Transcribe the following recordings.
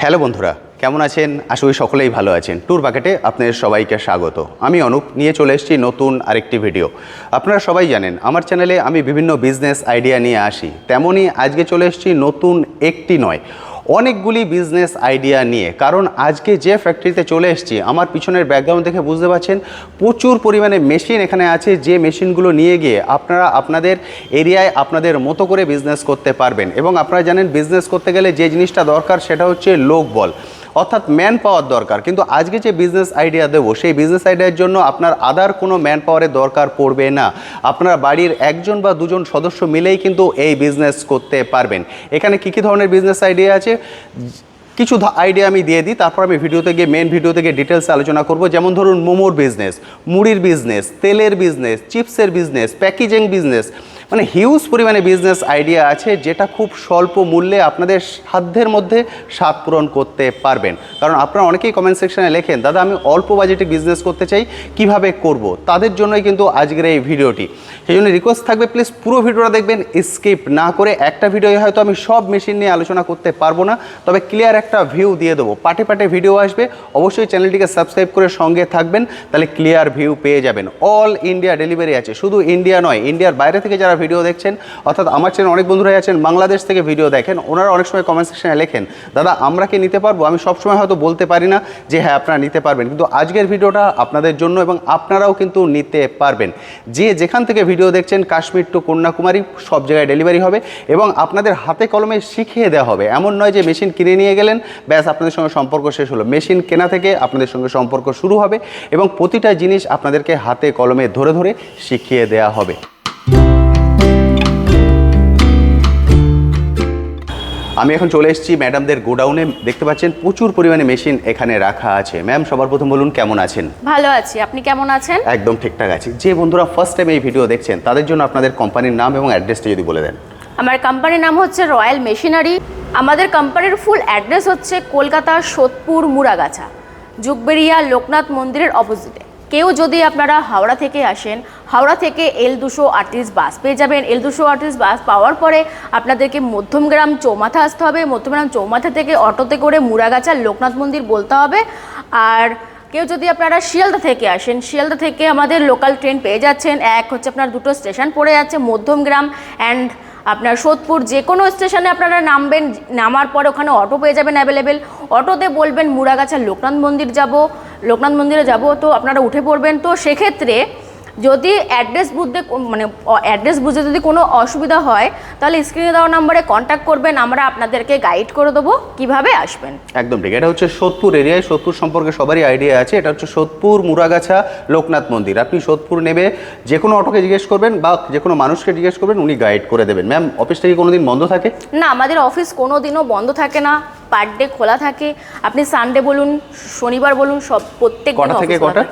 Hello বন্ধুরা, কেমন আছেন? আশা করি সকলেই ভালো আছেন। ট্যুর বাকেটে আপনাদের সবাইকে স্বাগত। আমি অনুপ নিয়ে চলে এসেছি নতুন আরেকটি ভিডিও। আপনারা সবাই জানেন আমার চ্যানেলে আমি বিভিন্ন বিজনেস আইডিয়া নিয়ে আসি, তেমনই আজকে চলে এসেছি নতুন একটি নয়, অনেকগুলি বিজনেস আইডিয়া নিয়ে। কারণ আজকে যে ফ্যাক্টরিতে চলে এসেছি, আমার পিছনের ব্যাকগ্রাউন্ড দেখে বুঝতে পারছেন প্রচুর পরিমাণে মেশিন এখানে আছে, যে মেশিনগুলো নিয়ে গিয়ে আপনারা আপনাদের এরিয়ায় আপনাদের মতো করে বিজনেস করতে পারবেন। এবং আপনারা জানেন বিজনেস করতে গেলে যে জিনিসটা দরকার সেটা হচ্ছে লোকবল, অর্থাৎ ম্যান পাওয়ার দরকার। কিন্তু আজকে যে বিজনেস আইডিয়া দেবো সেই বিজনেস আইডিয়ার জন্য আপনার আদার কোনো ম্যান পাওয়ারের দরকার পড়বে না। আপনার বাড়ির একজন বা দুজন সদস্য মিলেই কিন্তু এই বিজনেস করতে পারবেন। এখানে কী কী ধরনের বিজনেস আইডিয়া আছে কিছু আইডিয়া আমি দিয়ে দিই, তারপর আমি মেন ভিডিওতে গিয়ে ডিটেলসে আলোচনা করব। যেমন ধরুন মোমোর বিজনেস, মুড়ির বিজনেস, তেলের বিজনেস, চিপসের বিজনেস, প্যাকেজিং বিজনেস, মানে হিউজ পরিমাণে বিজনেস আইডিয়া আছে যেটা খুব স্বল্প মূল্যে আপনাদের সাধ্যের মধ্যে স্বাদ পূরণ করতে পারবেন। কারণ আপনারা অনেকেই কমেন্ট সেকশনে লেখেন, দাদা আমি অল্প বাজেটে বিজনেস করতে চাই, কিভাবে করব? তাদের জন্যই কিন্তু আজকের এই ভিডিওটি। সেই জন্য রিকোয়েস্ট থাকবে প্লিজ পুরো ভিডিওটা দেখবেন, স্কিপ না করে। একটা ভিডিওয় হয়তো আমি সব মেশিন নিয়ে আলোচনা করতে পারবো না, তবে ক্লিয়ার একটা ভিউ দিয়ে দেবো। পার্টে পার্টে ভিডিও আসবে, অবশ্যই চ্যানেলটিকে সাবস্ক্রাইব করে সঙ্গে থাকবেন, তাহলে ক্লিয়ার ভিউ পেয়ে যাবেন। অল ইন্ডিয়া ডেলিভারি আছে, শুধু ইন্ডিয়া নয়, ইন্ডিয়ার বাইরে থেকে যারা ভিডিও দেখছেন, অর্থাৎ আমার চ্যানেল অনেক বন্ধুরাই আছেন বাংলাদেশ থেকে ভিডিও দেখেন, ওনারা অনেক সময় কমেন্ট সেকশনে লেখেন, দাদা আমরা কি নিতে পারবো? আমি সবসময় হয়তো বলতে পারি না যে হ্যাঁ আপনারা নিতে পারবেন, কিন্তু আজকের ভিডিওটা আপনাদের জন্য এবং আপনারাও কিন্তু নিতে পারবেন। যে যেখান থেকে ভিডিও দেখছেন, কাশ্মীর টু কন্যাকুমারী সব জায়গায় ডেলিভারি হবে এবং আপনাদের হাতে কলমে শিখিয়ে দেওয়া হবে। এমন নয় যে মেশিন কিনে নিয়ে গেলেন ব্যাস আপনাদের সঙ্গে সম্পর্ক শেষ হলো। মেশিন কেনা থেকে আপনাদের সঙ্গে সম্পর্ক শুরু হবে এবং প্রতিটা জিনিস আপনাদেরকে হাতে কলমে ধরে ধরে শিখিয়ে দেওয়া হবে। আমি এখন চলে এসেছি ম্যাডামদের গোডাউনে। দেখতে পাচ্ছেন প্রচুর পরিমাণে মেশিন এখানে রাখা আছে। ম্যাম সবার প্রথম বলুন কেমন আছেন? ভালো আছি, আপনি কেমন আছেন? একদম ঠিকঠাক আছি। যে বন্ধুরা ফার্স্ট টাইম এই ভিডিও দেখছেন তাদের জন্য আপনাদের কোম্পানির নাম এবং অ্যাড্রেসটা যদি বলে দেন। আমার কোম্পানির নাম হচ্ছে রয়্যাল মেশিনারি। আমাদের কোম্পানির ফুল অ্যাড্রেস হচ্ছে কলকাতা সোদপুর মুড়াগাছা, যুগবেরিয়া লোকনাথ মন্দিরের অপোজিটে। কেউ যদি আপনারা হাওড়া থেকে আসেন, হাওড়া থেকে L238 বাস পেয়ে যাবেন। L238 বাস পাওয়ার পরে আপনাদেরকে মধ্যমগ্রাম চৌমাথা আসতে হবে। মধ্যমগ্রাম চৌমাথা থেকে অটোতে করে মুড়াগাছা লোকনাথ মন্দির বলতে হবে। আর কেউ যদি আপনারা শিয়ালদা থেকে আসেন, শিয়ালদা থেকে আমাদের লোকাল ট্রেন পেয়ে যাচ্ছেন। এক হচ্ছে আপনার দুটো স্টেশন পড়ে যাচ্ছে, মধ্যমগ্রাম অ্যান্ড আপনার সোদপুর। যে কোনো স্টেশনে আপনারা নামবেন, নামার পরে ওখানে অটো পেয়ে যাবেন অ্যাভেলেবেল। অটোতে বলবেন মুড়াগাছা লোকনাথ মন্দিরে যাব, তো আপনারা উঠে পড়বেন। তো সেক্ষেত্রে যদি অ্যাড্রেস বুঝতে যদি কোনো অসুবিধা হয় তাহলে স্ক্রিনে দেওয়া নম্বরে কন্ট্যাক্ট করবেন, আমরা আপনাদেরকে গাইড করে দেবো কিভাবে আসবেন। একদম ঠিক। এটা হচ্ছে সোদপুর এরিয়ায়, সোদপুর সম্পর্কে সবারই আইডিয়া আছে। এটা হচ্ছে সোদপুর মুড়াগাছা লোকনাথ মন্দির। আপনি সোদপুর নেবে যে কোনো অটোকে জিজ্ঞেস করবেন বা যে কোনো মানুষকে জিজ্ঞেস করবেন, উনি গাইড করে দেবেন। ম্যাম অফিসটা কি কোনোদিন বন্ধ থাকে? না, আমাদের অফিস কোনো দিনও বন্ধ থাকে না, পার ডে খোলা থাকে। আপনি সানডে বলুন, শনিবার বলুন, সব প্রত্যেক দিন। কটা থেকে কটা?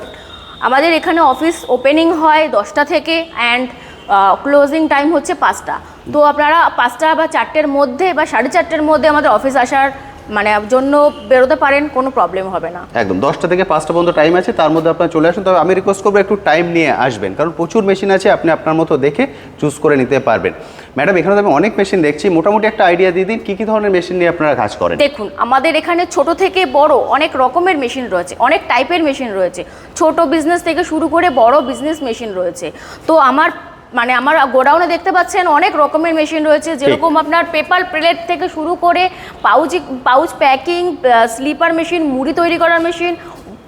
আমাদের এখানে অফিস ওপেনিং হয় 10টা থেকে অ্যান্ড ক্লোজিং টাইম হচ্ছে 5টা। তো আপনারা 5টা বা 4টের মধ্যে বা 4:30-র মধ্যে আমাদের অফিস আসার জন্য বেরোতে পারেন, কোনো প্রবলেম হবে না। একদম 10টা থেকে 5টা পর্যন্ত টাইম আছে, তার মধ্যে আপনারা চলে আসুন। তবে আমি রিকোয়েস্ট করবো একটু টাইম নিয়ে আসবেন, কারণ প্রচুর মেশিন আছে, আপনি আপনার মতো দেখে চুজ করে নিতে পারবেন। ম্যাডাম এখানে তো আমি অনেক মেশিন দেখছি, মোটামুটি একটা আইডিয়া দিয়ে দিন কী কী ধরনের মেশিন নিয়ে আপনারা কাজ করেন। দেখুন, আমাদের এখানে ছোট থেকে বড় অনেক রকমের মেশিন রয়েছে, অনেক টাইপের মেশিন রয়েছে। ছোট বিজনেস থেকে শুরু করে বড় বিজনেস মেশিন রয়েছে। তো আমার গোডাউনে দেখতে পাচ্ছেন অনেক রকমের মেশিন রয়েছে, যেরকম আপনার পেপার প্লেট থেকে শুরু করে পাউচ প্যাকিং, স্লিপার মেশিন, মুড়ি তৈরি করার মেশিন,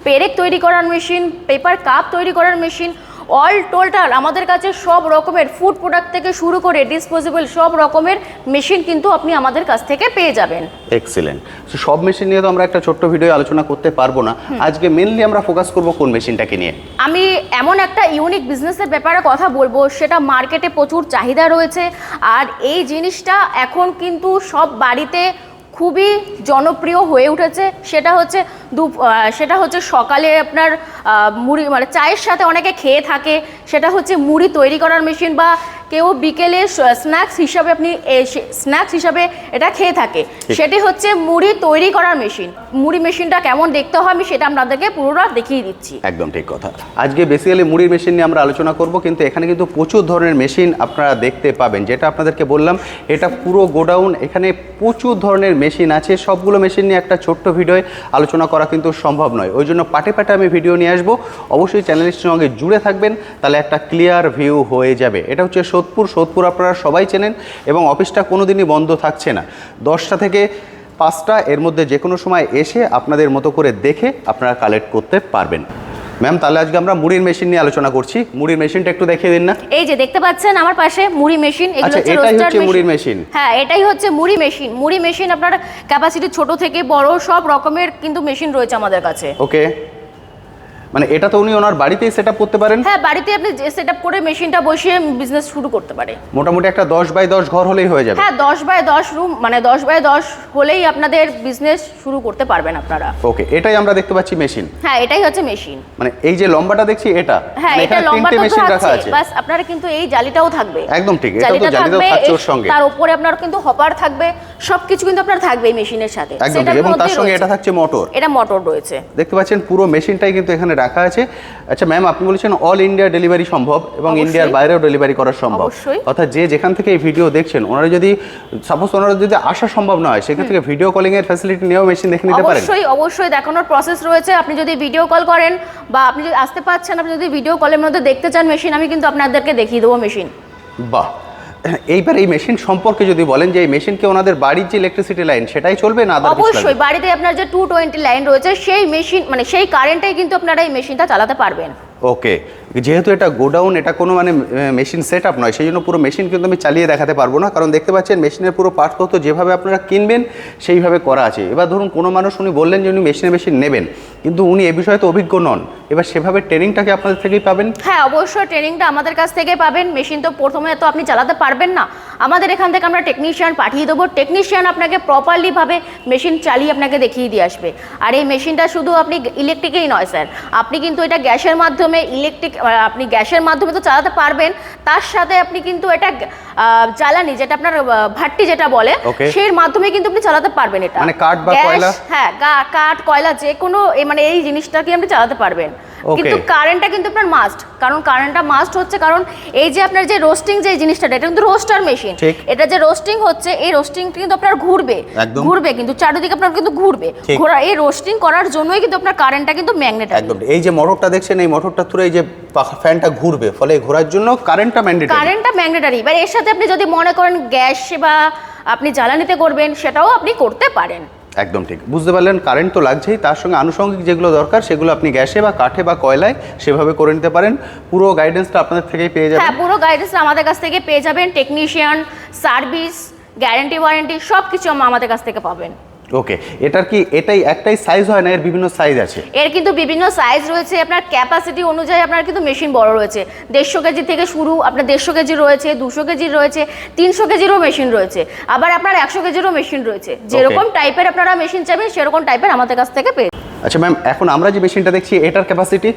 পেরেক তৈরি করার মেশিন, পেপার কাপ তৈরি করার মেশিন, অল টোটাল আমাদের কাছে সব রকমের ফুড প্রোডাক্ট থেকে শুরু করে ডিসপোজেবল সব রকমের মেশিন কিন্তু আপনি আমাদের কাছ থেকে পেয়ে যাবেন। এক্সিলেন্ট। সব মেশিন নিয়ে তো আমরা একটা ছোট্ট ভিডিও আলোচনা করতে পারবো না, আজকে মেনলি আমরা ফোকাস করব কোন মেশিনটাকে নিয়ে। আমি এমন একটা ইউনিক বিজনেসের ব্যাপারে কথা বলবো, সেটা মার্কেটে প্রচুর চাহিদা রয়েছে আর এই জিনিসটা এখন কিন্তু সব বাড়িতে খুবই জনপ্রিয় হয়ে উঠেছে। সেটা হচ্ছে সকালে আপনার মুড়ি চায়ের সাথে অনেকে খেয়ে থাকে, সেটা হচ্ছে মুড়ি তৈরি করার মেশিন বা কেউ বিকেলে স্ন্যাক্স হিসাবে আপনি স্ন্যাক্স হিসাবে এটা খেয়ে থাকে, সেটি হচ্ছে মুড়ি তৈরি করার মেশিন। মুড়ি মেশিনটা কেমন দেখতে হয় আমি সেটা আপনাদেরকে পুরোটা দেখিয়ে দিচ্ছি। একদম ঠিক কথা। আজকে বেসিক্যালি মুড়ির মেশিন নিয়ে আমরা আলোচনা করব, কিন্তু এখানে কিন্তু প্রচুর ধরনের মেশিন আপনারা দেখতে পাবেন। যেটা আপনাদেরকে বললাম, এটা পুরো গোডাউন, এখানে প্রচুর ধরনের মেশিন আছে। সবগুলো মেশিন নিয়ে একটা ছোট্ট ভিডিওয় আলোচনা করা কিন্তু সম্ভব নয়, ওই জন্য পাটে পাটে আমি ভিডিও নিয়ে আসবো। অবশ্যই চ্যানেলটির সঙ্গে জুড়ে থাকবেন, তাহলে একটা ক্লিয়ার ভিউ হয়ে যাবে। এটা হচ্ছে সোদপুর আপনারা সবাই চেনেন, এবং অফিসটা কোনো দিনই বন্ধ থাকছে না। 10টা থেকে 5টা এর মধ্যে যে কোনো সময় এসে আপনাদের মতো করে দেখে আপনারা কালেক্ট করতে পারবেন। ম্যাম, তাহলে আজকে আমরা মুড়ির মেশিন নিয়ে আলোচনা করছি। মুড়ির মেশিনটা একটু দেখিয়ে দিন না। এই যে দেখতে পাচ্ছেন আমার পাশে মুড়ি মেশিন, এগুলো আচ্ছা, হচ্ছে এটাই রোস্টার হচ্ছে মুড়ির মেশিন। হ্যাঁ, এটাই হচ্ছে মুড়ি মেশিন। মুড়ি মেশিন আপনার ক্যাপাসিটি ছোট থেকে বড় সব রকমের কিন্তু মেশিন রয়েছে আমাদের কাছে। ওকে, মানে এটা তো উনি ওনার বাড়িতেই সেট আপ করতে পারেন? হ্যাঁ, বাড়িতে আপনি সেট আপ করে মেশিনটা বসিয়ে বিজনেস শুরু করতে পারে। মোটামুটি একটা 10x10 ঘর হলেই হয়ে যাবে। হ্যাঁ, 10x10 রুম, মানে 10x10 হলেই আপনাদের বিজনেস শুরু করতে পারবেন আপনারা। ওকে, এটাই আমরা দেখতে পাচ্ছি মেশিন। হ্যাঁ, এটাই হচ্ছে মেশিন। মানে এই যে লম্বাটা দেখছি এটা, হ্যাঁ, মানে এটা এখানে লম্বা তিনটে তো মেশিন রাখা আছে। বাস আপনারা কিন্তু এই জালিটাও থাকবে। একদম ঠিক, এটা তো জালিটাও থাকছে ওর সঙ্গে। তার উপরে আপনার কিন্তু হপার থাকবে, সবকিছু কিন্তু আপনার থাকবে এই মেশিনের সাথে। একদম ঠিক, এবং তার সঙ্গে এটা থাকছে মোটর। এটা মোটর রয়েছে, দেখতে পাচ্ছেন পুরো মেশিনটাই কিন্তু এখানে রাখা আছে। আচ্ছা ম্যাম, আপনি বলেছেন অল ইন্ডিয়া ডেলিভারি সম্ভব এবং ইন্ডিয়ার বাইরেও ডেলিভারি করা সম্ভব। অর্থাৎ যে যেখান থেকে এই ভিডিও দেখছেন, ওনারা যদি সাপোজ ওনারা যদি আসা সম্ভব না হয়, সেখান থেকে ভিডিও কলিং এর ফ্যাসিলিটি নিয়েও মেশিন দেখে নিতে পারেন। অবশ্যই দেখানোর প্রসেস রয়েছে। আপনি যদি ভিডিও কল করেন বা আপনি যদি আসতে পারছেন, আপনি যদি ভিডিও কলের মধ্যে দেখতে চান মেশিন, আমি কিন্তু আপনাদেরকে দেখিয়ে দেবো মেশিন। বাহ, এইবার এই মেশিন সম্পর্কে যদি বলেন যে এই মেশিনকে ওনাদের বাড়ির যে ইলেকট্রিসিটি লাইন সেটাই চলবে না? অবশ্যই বাড়িতে আপনার যে 220 লাইন রয়েছে সেই মেশিন, মানে সেই কারেন্টেই কিন্তু আপনারা এই মেশিনটা চালাতে পারবেন। ওকে, যেহেতু এটা গোডাউন, এটা কোনো মানে মেশিন সেট আপ নয়, সেই জন্য পুরো মেশিন কিন্তু আমি চালিয়ে দেখাতে পারবো না, কারণ দেখতে পাচ্ছেন মেশিনের পুরো পার্টপত্র যেভাবে আপনারা কিনবেন সেইভাবে করা আছে। এবার ধরুন কোনো মানুষ উনি বললেন যে উনি মেশিন নেবেন, কিন্তু উনি এ বিষয়ে তো অভিজ্ঞ নন, এবার সেভাবে ট্রেনিংটাকে আপনাদের থেকেই পাবেন? হ্যাঁ, অবশ্যই ট্রেনিংটা আমাদের কাছ থেকে পাবেন। মেশিন তো প্রথমে তো আপনি চালাতে পারবেন না, আমাদের এখান থেকে আমরা টেকনিশিয়ান পাঠিয়ে দেবো। টেকনিশিয়ান আপনাকে প্রপারলিভাবে মেশিন চালিয়ে আপনাকে দেখিয়ে দিয়ে আসবে। আর এই মেশিনটা শুধু আপনি ইলেকট্রিকেই নয় স্যার, আপনি কিন্তু এটা গ্যাসের মাধ্যমে আপনি গ্যাসের মাধ্যমে তো চালাতে পারবেন, তার সাথে আপনি কিন্তু এটা জ্বালানি যেটা আপনার ভাট্টি যেটা বলে, সেই মাধ্যমে কিন্তু আপনি চালাতে পারবেন। এটা মানে কাঠ বা কয়লা? হ্যাঁ, কাঠ কয়লা যে কোনো মানে এই জিনিসটাকে আপনি চালাতে পারবেন। কিন্তু কারেন্টটা কিন্তু আপনার মাস্ট, কারণ কারেন্টটা মাস্ট হচ্ছে কারণ এই যে আপনার যে রোস্টিং যে জিনিসটা, এটা কিন্তু রোস্টার মেশিন। এটা যে রোস্টিং হচ্ছে, এই রোস্টিংটা কিন্তু আপনার ঘুরবে কিন্তু চারিদিকে আপনার কিন্তু ঘুরবে। এই রোস্টিং করার জন্যই কিন্তু আপনার কারেন্টটা কিন্তু ম্যাগনেটারি। একদম, এই যে মোটরটা দেখছেন, এই মোটরটা থ্রু এই যে ফ্যানটা ঘুরবে, ফলে ঘোরার জন্য কারেন্টটা ম্যাগনেটারি। এবার এর সাথে আপনি যদি মনে করেন গ্যাস বা আপনি জ্বালানিতে করবেন, সেটাও আপনি করতে পারেন। একদম ঠিক, বুঝতে পারলেন। কারেন্ট তো লাগছেই, তার সঙ্গে আনুষঙ্গিক যেগুলো দরকার সেগুলো আপনি গ্যাসে বা কাঠে বা কয়লায় সেভাবে করে নিতে পারেন। পুরো গাইডেন্সটা আপনাদের থেকেই পেয়ে যাবেন। হ্যাঁ, পুরো গাইডেন্সটা আমাদের কাছ থেকে পেয়ে যাবেন। টেকনিশিয়ান, সার্ভিস, গ্যারান্টি, ওয়ারেন্টি সব কিছু আমাদের কাছ থেকে পাবেন। ওকে, এটার কি এটাই একটাই সাইজ হয় না, এর বিভিন্ন সাইজ আছে? এর কিন্তু বিভিন্ন সাইজ রয়েছে। আপনার ক্যাপাসিটি অনুযায়ী আপনার কিন্তু মেশিন বড় রয়েছে। 150 কেজি থেকে শুরু, আপনার 150 কেজি রয়েছে, 200 কেজি রয়েছে, 300 কেজিরও মেশিন রয়েছে, আবার আপনার 100 কেজিরও মেশিন রয়েছে। যেরকম টাইপের আপনারা মেশিন চাইবেন সেরকম টাইপের আমাদের কাছ থেকে পেয়ে। আচ্ছা ম্যাম, এখন আমরা যে মেশিনটা দেখছি এটার ক্যাপাসিটি?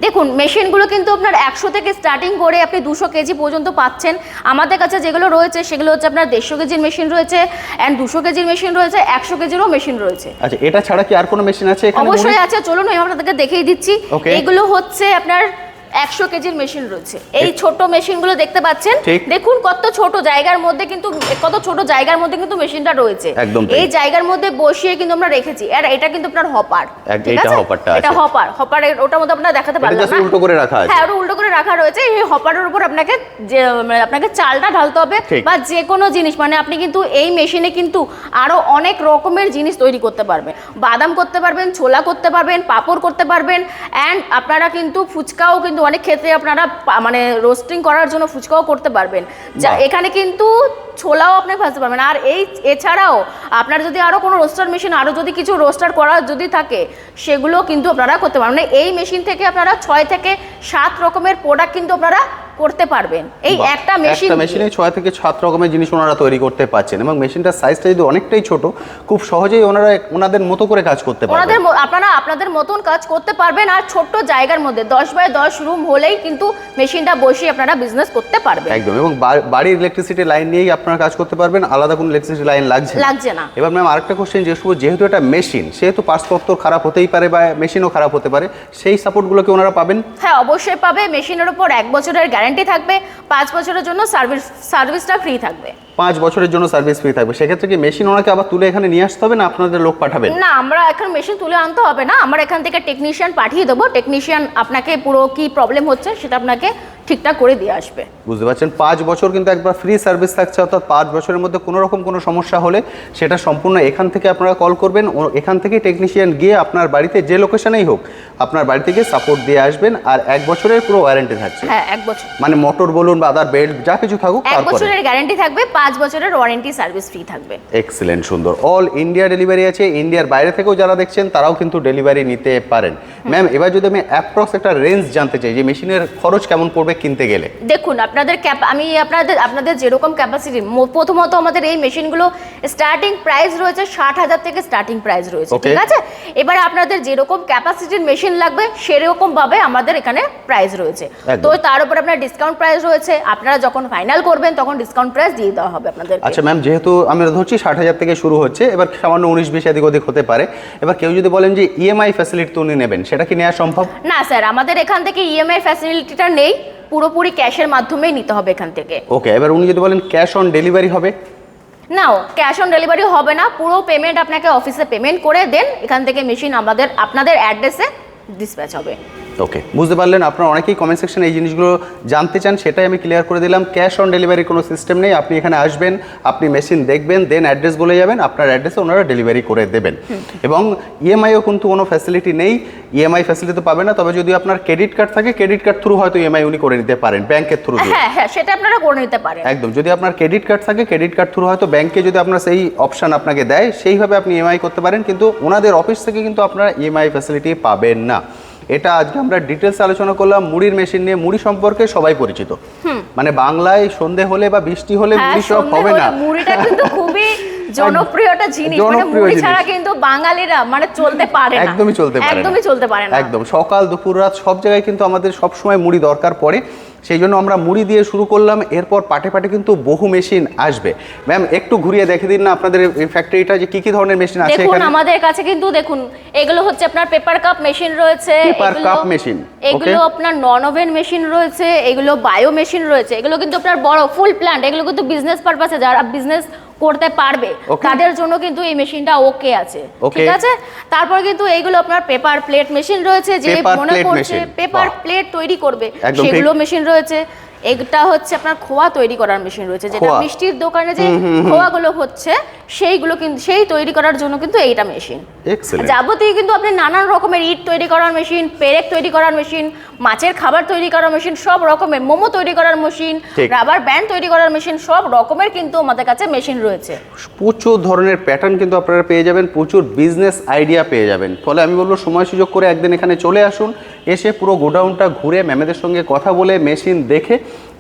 দেখুন, মেশিনগুলো কিন্তু আপনার 100 থেকে স্টার্টিং করে আপনি 200 কেজি পর্যন্ত পাচ্ছেন। আমাদের কাছে যেগুলো রয়েছে সেগুলো হচ্ছে আপনার 150 কেজির মেশিন রয়েছে, অ্যান্ড 200 কেজির মেশিন রয়েছে, 100 কেজিরও মেশিন রয়েছে। আচ্ছা, এটা ছাড়া কি আর কোনো মেশিন আছে এখানে? অবশ্যই আছে, চলুন আমি আপনাদেরকে দেখিয়ে দিচ্ছি। এগুলো হচ্ছে আপনার 100 কেজির মেশিন রয়েছে। এই ছোট মেশিনগুলো দেখতে পাচ্ছেন, দেখুন কত ছোট জায়গার মধ্যে কিন্তু মেশিনটা রয়েছে। এই জায়গার মধ্যে বসিয়ে কিন্তু আমরা রেখেছি। আর এটা কিন্তু আপনার হপার, এটা হপারের ওটার মধ্যে আপনারা দেখাতে পারলাম না, উল্টো করে রাখা আছে। হ্যাঁ, ওটা উল্টো করে রাখা রয়েছে। এই হপারের উপর আপনাকে চালটা ঢালতে হবে বা যে কোনো জিনিস, মানে আপনি কিন্তু এই মেশিনে কিন্তু আরো অনেক রকমের জিনিস তৈরি করতে পারবেন। বাদাম করতে পারবেন, ছোলা করতে পারবেন, পাপড় করতে পারবেন, অ্যান্ড আপনারা কিন্তু ফুচকাও কিন্তু অনেক ক্ষেত্রে আপনারা মানে রোস্টিং করার জন্য ফুচকাও করতে পারবেন। এখানে কিন্তু ছোলাও আপনি ভাজতে পারবেন। আর এছাড়াও আপনার যদি আরো কোনো রোস্টার মেশিন, আরো যদি কিছু রোস্টার করার যদি থাকে, সেগুলো কিন্তু আপনারা করতে পারবেন। এই মেশিন থেকে আপনারা 6 থেকে 7 রকমের প্রোডাক্ট কিন্তু আপনারা করতে পারবেন এই বাহ, একটা মেশিন। একটা মেশিনে 6 থেকে 7 রকমের জিনিস ওনারা তৈরি করতে পারছেন এবং মেশিনটার সাইজটা যদি অনেকটাই ছোট, খুব সহজেই ওনারা ওনাদের মতো করে কাজ করতে পারবেন। আপনারা আপনাদের মতন কাজ করতে পারবেন, আর ছোট্ট জায়গার মধ্যে 10x10 রুম হলেই কিন্তু মেশিনটা বসিয়ে আপনারা বিজনেস করতে পারবেন একদম, এবং বাড়ির ইলেকট্রিসিটি লাইন নিয়েই আপনারা কাজ করতে পারবেন, আলাদা কোনো ইলেকট্রিসিটি লাইন লাগছে না। এবার ম্যাম আরেকটা কোশ্চেন, যেহেতু এটা মেশিন, সেহেতু পার্টসপত্র খারাপ হতেই পারে বা মেশিনও খারাপ হতে পারে, সেই সাপোর্টগুলো কি ওনারা পাবেন? হ্যাঁ, অবশ্যই পাবে। মেশিনের উপর 1 বছরের গ্যারান্টি থাকবে, 5 বছরের জন্য সার্ভিসটা ফ্রি থাকবে। 5 বছরের জন্য সার্ভিস ফ্রি থাকবে। সেক্ষেত্রে কি মেশিন ওনাকে আবার তুলে এখানে নিয়ে আসতে হবে না আপনাদের লোক পাঠাবেন? না, আমরা এখন মেশিন তুলে আনতে হবে না, আমরা এখান থেকে টেকনিশিয়ান পাঠিয়ে দেবো। টেকনিশিয়ান আপনাকে পুরো কি প্রবলেম হচ্ছে সেটা আপনাকে ঠিকঠাক করে দিয়ে আসবে। বুঝতে পারছেন, 5 বছর কিন্তু একবার ফ্রি সার্ভিস থাকছে, অর্থাৎ 5 বছরের মধ্যে কোনো রকম কোনো সমস্যা হলে সেটা সম্পূর্ণ এখান থেকে আপনারা কল করবেন, এখান থেকে টেকনিশিয়ান গিয়ে আপনার বাড়িতে যে লোকেশনেই হোক আপনার বাড়ি থেকে সাপোর্ট দিয়ে আসবেন। আর 1 বছরের পুরো ওয়ারেন্টি থাকছে। হ্যাঁ, 1 বছর, মানে মোটর বলুন বা আদার বেল্ট যা কিছু থাকুক 1 বছরের গ্যারান্টি থাকবে, 5 বছরের ওয়ারেন্টি সার্ভিস ফ্রি থাকবে। এক্সিলেন্ট, সুন্দর। অল ইন্ডিয়া ডেলিভারি আছে, ইন্ডিয়ার বাইরে থেকেও যারা দেখছেন তারাও কিন্তু ডেলিভারি নিতে পারেন। ম্যাম এবার যদি আমি অ্যাপ্রক্স একটা রেঞ্জ জানতে চাই যে মেশিনের খরচ কেমন পড়বে কিনতে গেলে? দেখুন, আমি আপনাদের যেরকম ক্যাপাসিটি, প্রথমত আমাদের এই মেশিনগুলো স্টার্টিং প্রাইস রয়েছে 60,000 থেকে স্টার্টিং প্রাইস রয়েছে, ঠিক আছে? এবার আপনাদের যেরকম ক্যাপাসিটির মেশিন লাগবে সেরকম ভাবে আমাদের এখানে প্রাইস রয়েছে। তো তার উপর আপনার ডিসকাউন্ট প্রাইস রয়েছে, আপনারা যখন ফাইনাল করবেন তখন ডিসকাউন্ট প্রাইস দিয়ে দেওয়া হবে আপনাদের। আচ্ছা ম্যাম, যেহেতু আমরা ধরছি 60,000 থেকে শুরু হচ্ছে, এবার সামান্য 19-20 এদিক ওদিক হতে পারে, এবার কেউ যদি বলেন যে ইএমআই ফ্যাসিলিটি উনি নেবেন, সেটা কি নেওয়া সম্ভব? না স্যার, আমাদের এখান থেকে ইএমআই ফ্যাসিলিটিটা নেই, পুরোপুরি ক্যাশের মাধ্যমেই নিতে হবে এখান থেকে। ওকে, এবার উনি যদি বলেন ক্যাশ অন ডেলিভারি হবে? না, ক্যাশ অন ডেলিভারি হবে না, পুরো পেমেন্ট আপনাকে অফিসে পেমেন্ট করে দেন, এখান থেকে মেশিন আপনাদের অ্যাড্রেসে ডিসপ্যাচ হবে। ওকে, বুঝতে পারলেন। আপনারা অনেকেই কমেন্ট সেকশনে এই জিনিসগুলো জানতে চান, সেটাই আমি ক্লিয়ার করে দিলাম। ক্যাশ অন ডেলিভারি কোনো সিস্টেম নেই। আপনি এখানে আসবেন, আপনি মেশিন দেখবেন, দেন অ্যাড্রেস বলে যাবেন, আপনার অ্যাড্রেসে ওনারা ডেলিভারি করে দেবেন। এবং ইএমআইও কিন্তু কোনো ফ্যাসিলিটি নেই, ইএমআই ফ্যাসিলিটি তো পাবে না। তবে যদি আপনার ক্রেডিট কার্ড থাকে, ক্রেডিট কার্ড থ্রু হয়তো ইএমআই উনি করে নিতে পারেন, ব্যাংকের থ্রু। হ্যাঁ, সেটা আপনারা করে নিতে পারেন একদম। যদি আপনার ক্রেডিট কার্ড থাকে, ক্রেডিট কার্ড থ্রু হয়তো ব্যাংকে যদি আপনার সেই অপশন আপনাকে দেয়, সেইভাবে আপনি ইএমআই করতে পারেন, কিন্তু ওনাদের অফিস থেকে কিন্তু আপনারা ইএমআই ফ্যাসিলিটি পাবেন না। এটা আজকে আমরা ডিটেলস আলোচনা করলাম মুড়ির মেশিন নিয়ে। মুড়ি সম্পর্কে সবাই পরিচিত, মানে বাংলায় সন্ধে হলে বা বৃষ্টি হলে মুড়ি সব হবে না। মুড়িটা কিন্তু খুবই জনপ্রিয়টা জিনিস, মানে মুড়ি ছাড়া কিন্তু বাঙালিরা মানে চলতে পারে না, একদমই চলতে পারে না। একদম, সকাল দুপুর রাত সব জায়গায় কিন্তু আমাদের সব সময় মুড়ি দরকার পড়ে। সেই জন্য আমরা মুড়ি দিয়ে শুরু করলাম, এরপর পাটে পাটে কিন্তু বহু মেশিন আসবে। ম্যাম একটু ঘুরিয়ে দেখে দিন না আপনাদের এই ফ্যাক্টরিটা, যে কি কি ধরনের মেশিন আছে এখানে। আমাদের কাছে কিন্তু দেখুন, এগুলো হচ্ছে আপনার পেপার কাপ মেশিন রয়েছে, পেপার কাপ মেশিন, এগুলো আপনার নন ওভেন মেশিন রয়েছে, এগুলো বায়ো মেশিন রয়েছে, এগুলো কিন্তু আপনার বড় ফুল প্ল্যান্ট, এগুলো কিন্তু বিজনেস পারপাসে যারা বিজনেস করতে পারবে তাদের জন্য কিন্তু এই মেশিনটা ওকে আছে, ঠিক আছে? তারপর কিন্তু এইগুলো আপনার পেপার প্লেট মেশিন রয়েছে, যে মনে করছে পেপার প্লেট তৈরি করবে সেগুলো মেশিন রয়েছে। এটা হচ্ছে আপনার খোয়া তৈরি করার মেশিন রয়েছে, যেটা মিষ্টির দোকানে যে খোয়াগুলো হচ্ছে সেইগুলো কিন্তু সেই তৈরি করার জন্য কিন্তু এইটা মেশিন। যাবতীয় কিন্তু আপনি নানান রকমের ইট তৈরি করার মেশিন, পেরেক তৈরি করার মেশিন, মাছের খাবার তৈরি করার মেশিন, সব রকমের মোমো তৈরি করার মেশিন, রাবার ব্যান্ড তৈরি করার মেশিন, সব রকমের কিন্তু আমাদের কাছে মেশিন রয়েছে। প্রচুর ধরনের প্যাটার্ন কিন্তু আপনারা পেয়ে যাবেন, প্রচুর বিজনেস আইডিয়া পেয়ে যাবেন। ফলে আমি বলবো সময় সুযোগ করে একদিন এখানে চলে আসুন, এসে পুরো গোডাউনটা ঘুরে ম্যামেদের সঙ্গে কথা বলে মেশিন দেখে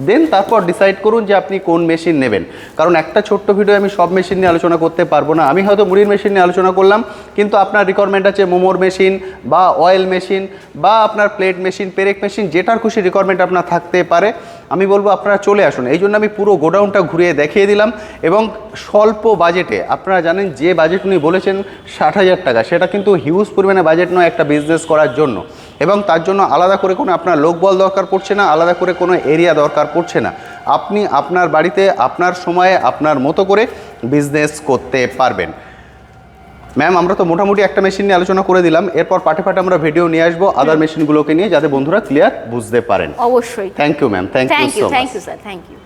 দেন তারপর ডিসাইড করুন যে আপনি কোন মেশিন নেবেন। কারণ একটা ছোট্ট ভিডিও আমি সব মেশিন নিয়ে আলোচনা করতে পারবো না। আমি হয়তো মুড়ির মেশিন নিয়ে আলোচনা করলাম, কিন্তু আপনার রিকোয়ারমেন্ট আছে মোমোর মেশিন বা অয়েল মেশিন বা আপনার প্লেট মেশিন, পেরেক মেশিন, যেটার খুশি রিকোয়ারমেন্ট আপনার থাকতে পারে। আমি বলবো আপনারা চলে আসুন। এই জন্য আমি পুরো গোডাউনটা ঘুরিয়ে দেখিয়ে দিলাম, এবং স্বল্প বাজেটে। আপনারা জানেন যে বাজেট উনি বলেছেন 60,000 টাকা, সেটা কিন্তু হিউজ পরিমাণে বাজেট নয় একটা বিজনেস করার জন্য। এবং তার জন্য আলাদা করে কোনো আপনার লোকবল দরকার পড়ছে না, আলাদা করে কোনো এরিয়া দরকার পড়ছে না। আপনি আপনার বাড়িতে আপনার সময়ে আপনার মতো করে বিজনেস করতে পারবেন। ম্যাম আমরা তো মোটামুটি একটা মেশিন নিয়ে আলোচনা করে দিলাম, এরপর পাটে পাটে আমরা ভিডিও নিয়ে আসবো আদার মেশিনগুলোকে নিয়ে, যাতে বন্ধুরা ক্লিয়ার বুঝতে পারেন। অবশ্যই। Thank you ma'am, thank you so much. Thank you sir, thank you.